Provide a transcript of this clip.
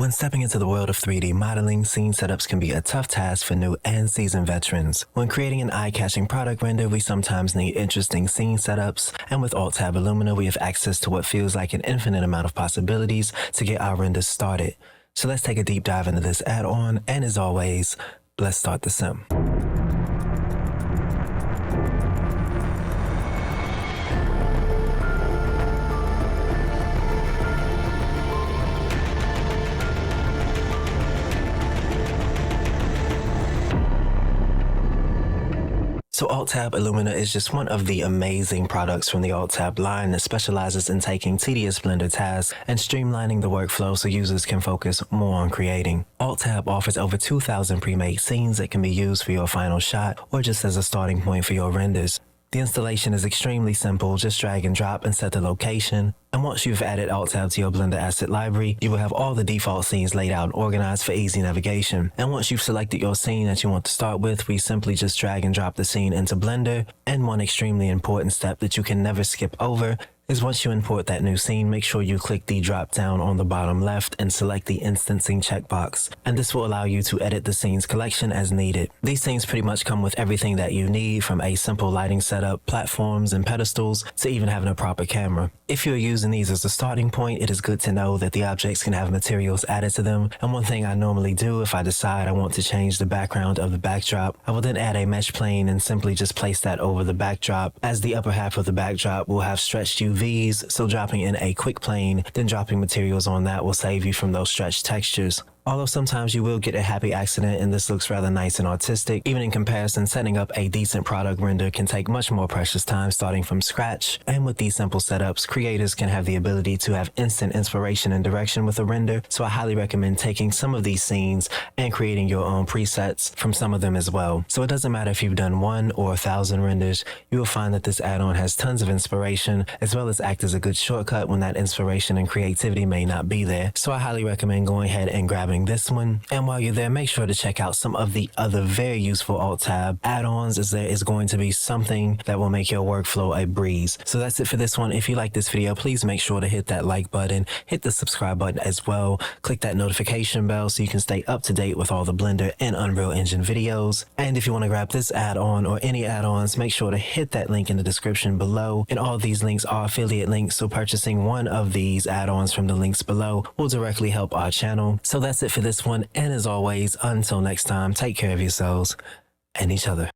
When stepping into the world of 3D modeling, scene setups can be a tough task for new and seasoned veterans. When creating an eye-catching product render, we sometimes need interesting scene setups, and with Alt Tab Ilumina, we have access to what feels like an infinite amount of possibilities to get our renders started. So let's take a deep dive into this add-on, and as always, let's start the sim. So Alt Tab Illumina is just one of the amazing products from the Alt Tab line that specializes in taking tedious Blender tasks and streamlining the workflow so users can focus more on creating. Alt Tab offers over 2,000 pre-made scenes that can be used for your final shot or just as a starting point for your renders. The installation is extremely simple, just drag and drop and set the location. And once you've added Alt Tab to your Blender asset library, you will have all the default scenes laid out and organized for easy navigation. And once you've selected your scene that you want to start with, we simply just drag and drop the scene into Blender. And one extremely important step that you can never skip over is once you import that new scene, make sure you click the drop down on the bottom left and select the instancing checkbox. And this will allow you to edit the scenes collection as needed. These scenes pretty much come with everything that you need, from a simple lighting setup, platforms and pedestals, to even having a proper camera. If you're using these as a starting point, it is good to know that the objects can have materials added to them. And one thing I normally do if I decide I want to change the background of the backdrop, I will then add a mesh plane and simply just place that over the backdrop, as the upper half of the backdrop will have stretched UVs, so dropping in a quick plane, then dropping materials on that will save you from those stretched textures. Although sometimes you will get a happy accident and this looks rather nice and artistic, even in comparison, setting up a decent product render can take much more precious time starting from scratch. And with these simple setups, creators can have the ability to have instant inspiration and direction with a render, so I highly recommend taking some of these scenes and creating your own presets from some of them as well. So it doesn't matter if you've done 1 or 1,000 renders, you will find that this add-on has tons of inspiration, as well as act as a good shortcut when that inspiration and creativity may not be there. So I highly recommend going ahead and grabbing this one. And while you're there, make sure to check out some of the other very useful Alt Tab add-ons, as there is going to be something that will make your workflow a breeze. So that's it for this one. If you like this video, please make sure to hit that like button, hit the subscribe button as well, click that notification bell so you can stay up to date with all the Blender and Unreal Engine videos. And if you want to grab this add-on or any add-ons, make sure to hit that link in the description below. And all these links are affiliate links, so purchasing one of these add-ons from the links below will directly help our channel. So that's it for this one, and as always, until next time, take care of yourselves and each other.